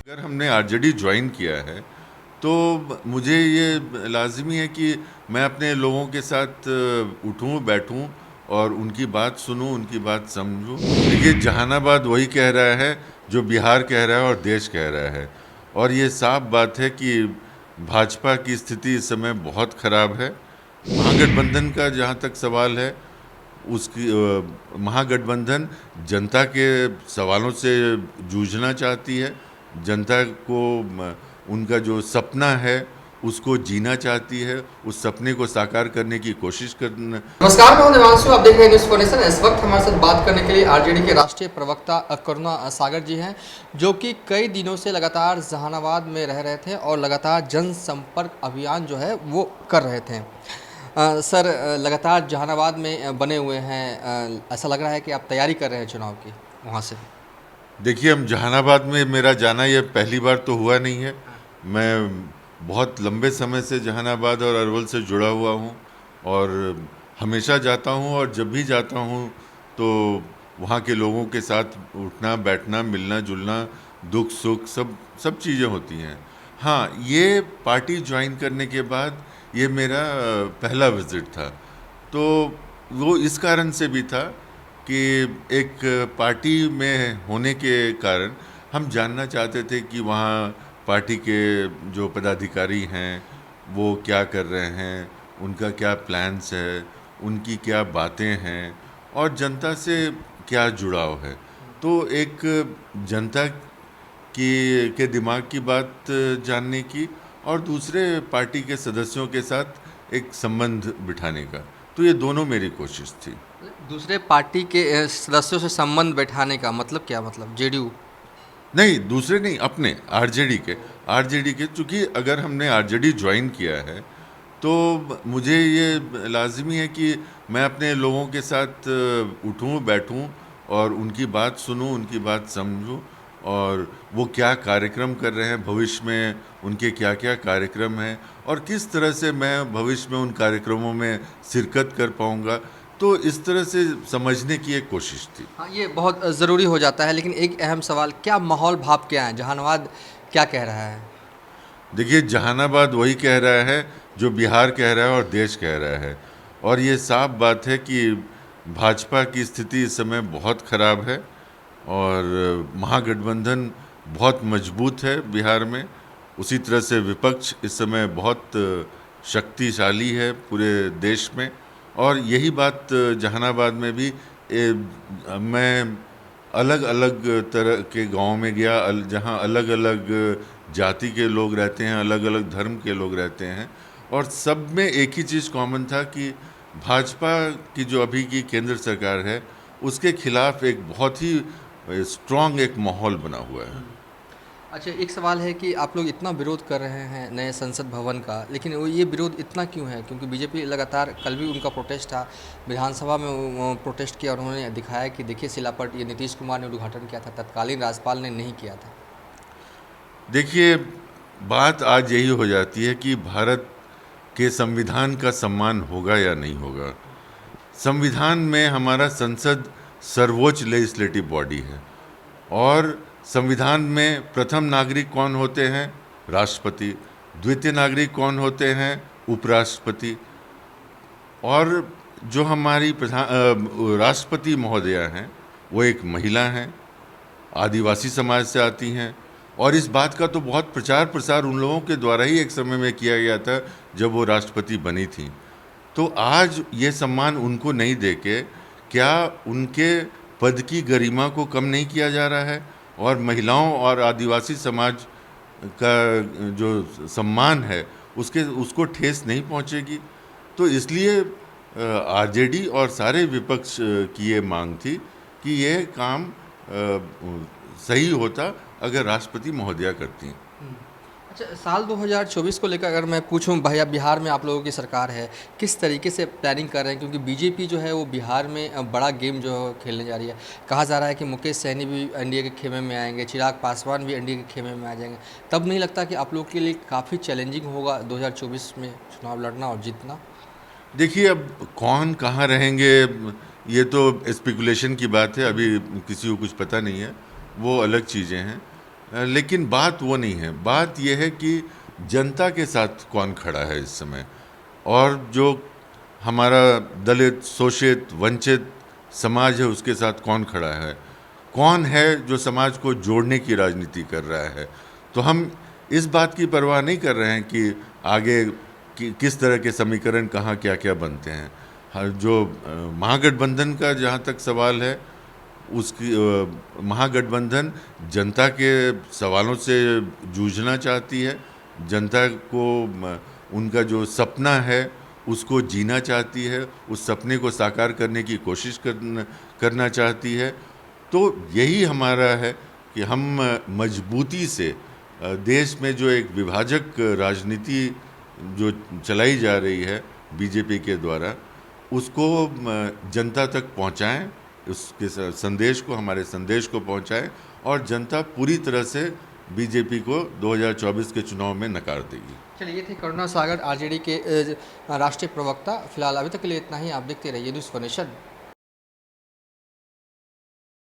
अगर हमने RJD join किया है तो मुझे ये लाज़मी है कि मैं अपने लोगों के साथ उठूं बैठूं और उनकी बात सुनूं, उनकी बात समझूं। देखिए, जहानाबाद वही कह रहा है जो बिहार कह रहा है और देश कह रहा है। और ये साफ बात है कि भाजपा की स्थिति इस समय बहुत ख़राब है। महागठबंधन का जहाँ तक सवाल है, उसकी महागठबंधन जनता के सवालों से जूझना चाहती है। जनता को उनका जो सपना है उसको जीना चाहती है, उस सपने को साकार करने की कोशिश करना। नमस्कार, मैं हूं देवांशु। आप देख रहे हैं न्यूज़ फॉर नेशन। इस वक्त हमारे साथ बात करने के लिए आरजेडी के राष्ट्रीय प्रवक्ता करुणा सागर जी हैं, जो कि कई दिनों से लगातार जहानाबाद में रह रहे थे और लगातार जनसंपर्क अभियान जो है वो कर रहे थे। सर, लगातार जहानाबाद में बने हुए हैं, ऐसा लग रहा है कि आप तैयारी कर रहे हैं चुनाव की वहाँ से। देखिए, हम जहानाबाद में मेरा जाना ये पहली बार तो हुआ नहीं है। मैं बहुत लंबे समय से जहानाबाद और अरवल से जुड़ा हुआ हूँ और हमेशा जाता हूँ, और जब भी जाता हूँ तो वहाँ के लोगों के साथ उठना बैठना, मिलना जुलना, दुख सुख सब सब चीज़ें होती हैं। हाँ, ये पार्टी ज्वाइन करने के बाद ये मेरा पहला विज़िट था। तो वो इस कारण से भी था कि एक पार्टी में होने के कारण हम जानना चाहते थे कि वहाँ पार्टी के जो पदाधिकारी हैं वो क्या कर रहे हैं, उनका क्या प्लान्स है, उनकी क्या बातें हैं और जनता से क्या जुड़ाव है। तो एक जनता के दिमाग की बात जानने की और दूसरे पार्टी के सदस्यों के साथ एक संबंध बिठाने का, तो ये दोनों मेरी कोशिश थी। दूसरे पार्टी के सदस्यों से संबंध बैठाने का मतलब क्या, मतलब जेडीयू? नहीं, दूसरे नहीं, अपने आरजेडी के चूँकि अगर हमने आरजेडी ज्वाइन किया है तो मुझे ये लाज़मी है कि मैं अपने लोगों के साथ उठूं बैठूं और उनकी बात सुनूं, उनकी बात समझूं, और वो क्या कार्यक्रम कर रहे हैं भविष्य में, उनके क्या क्या कार्यक्रम हैं और किस तरह से मैं भविष्य में उन कार्यक्रमों में शिरकत कर पाऊंगा। तो इस तरह से समझने की एक कोशिश थी। हाँ, ये बहुत ज़रूरी हो जाता है, लेकिन एक अहम सवाल, क्या माहौल भाव क्या है, जहानाबाद क्या कह रहा है? देखिए, जहानाबाद वही कह रहा है जो बिहार कह रहा है और देश कह रहा है। और ये साफ बात है कि भाजपा की स्थिति इस समय बहुत ख़राब है और महागठबंधन बहुत मजबूत है बिहार में। उसी तरह से विपक्ष इस समय बहुत शक्तिशाली है पूरे देश में। और यही बात जहानाबाद में भी मैं अलग अलग तरह के गांव में गया, जहां अलग अलग जाति के लोग रहते हैं, अलग अलग धर्म के लोग रहते हैं, और सब में एक ही चीज़ कॉमन था कि भाजपा की जो अभी की केंद्र सरकार है उसके खिलाफ एक बहुत ही स्ट्रांग एक माहौल बना हुआ है। अच्छा, एक सवाल है कि आप लोग इतना विरोध कर रहे हैं नए संसद भवन का, लेकिन वो ये विरोध इतना क्यों है? क्योंकि बीजेपी लगातार, कल भी उनका प्रोटेस्ट था, विधानसभा में वो प्रोटेस्ट किया और उन्होंने दिखाया कि देखिए शिलापट ये नीतीश कुमार ने उद्घाटन किया था, तत्कालीन राज्यपाल ने नहीं किया था। देखिए, बात आज यही हो जाती है कि भारत के संविधान का सम्मान होगा या नहीं होगा। संविधान में हमारा संसद सर्वोच्च लेजिस्लेटिव बॉडी है और संविधान में प्रथम नागरिक कौन होते हैं? राष्ट्रपति। द्वितीय नागरिक कौन होते हैं? उपराष्ट्रपति। और जो हमारी राष्ट्रपति महोदया हैं वो एक महिला हैं, आदिवासी समाज से आती हैं। और इस बात का तो बहुत प्रचार प्रसार उन लोगों के द्वारा ही एक समय में किया गया था जब वो राष्ट्रपति बनी थी। तो आज ये सम्मान उनको नहीं देके क्या उनके पद की गरिमा को कम नहीं किया जा रहा है? और महिलाओं और आदिवासी समाज का जो सम्मान है उसको ठेस नहीं पहुंचेगी। तो इसलिए आरजेडी और सारे विपक्ष की ये मांग थी कि ये काम सही होता अगर राष्ट्रपति महोदया करती हैं। अच्छा, साल 2024 को लेकर अगर मैं पूछूं, भैया बिहार में आप लोगों की सरकार है, किस तरीके से प्लानिंग कर रहे हैं? क्योंकि बीजेपी जो है वो बिहार में बड़ा गेम जो खेलने जा रही है। कहा जा रहा है कि मुकेश सहनी भी एनडीए के खेमे में आएंगे, चिराग पासवान भी एनडीए के खेमे में आ जाएंगे। तब नहीं लगता कि आप लोग के लिए काफ़ी चैलेंजिंग होगा 2024 में चुनाव लड़ना और जीतना? देखिए, अब कौन कहाँ रहेंगे ये तो स्पेकुलेशन की बात है, अभी किसी को कुछ पता नहीं है, वो अलग चीज़ें हैं। लेकिन बात वो नहीं है। बात यह है कि जनता के साथ कौन खड़ा है इस समय, और जो हमारा दलित, शोषित, वंचित समाज है उसके साथ कौन खड़ा है, कौन है जो समाज को जोड़ने की राजनीति कर रहा है। तो हम इस बात की परवाह नहीं कर रहे हैं कि आगे किस तरह के समीकरण कहाँ क्या क्या बनते हैं। हर जो महागठबंधन का जहाँ तक सवाल है, उसकी महागठबंधन जनता के सवालों से जूझना चाहती है, जनता को उनका जो सपना है उसको जीना चाहती है, उस सपने को साकार करने की कोशिश करना चाहती है। तो यही हमारा है कि हम मजबूती से देश में जो एक विभाजक राजनीति जो चलाई जा रही है बीजेपी के द्वारा, उसको जनता तक पहुंचाएं, उसके संदेश को, हमारे संदेश को पहुंचाएं, और जनता पूरी तरह से बीजेपी को 2024 के चुनाव में नकार देगी। चलिए, ये थे करुणा सागर, आरजेडी के राष्ट्रीय प्रवक्ता। फिलहाल अभी तक के लिए इतना ही। आप देखते रहिए न्यूज़ फॉर नेशन।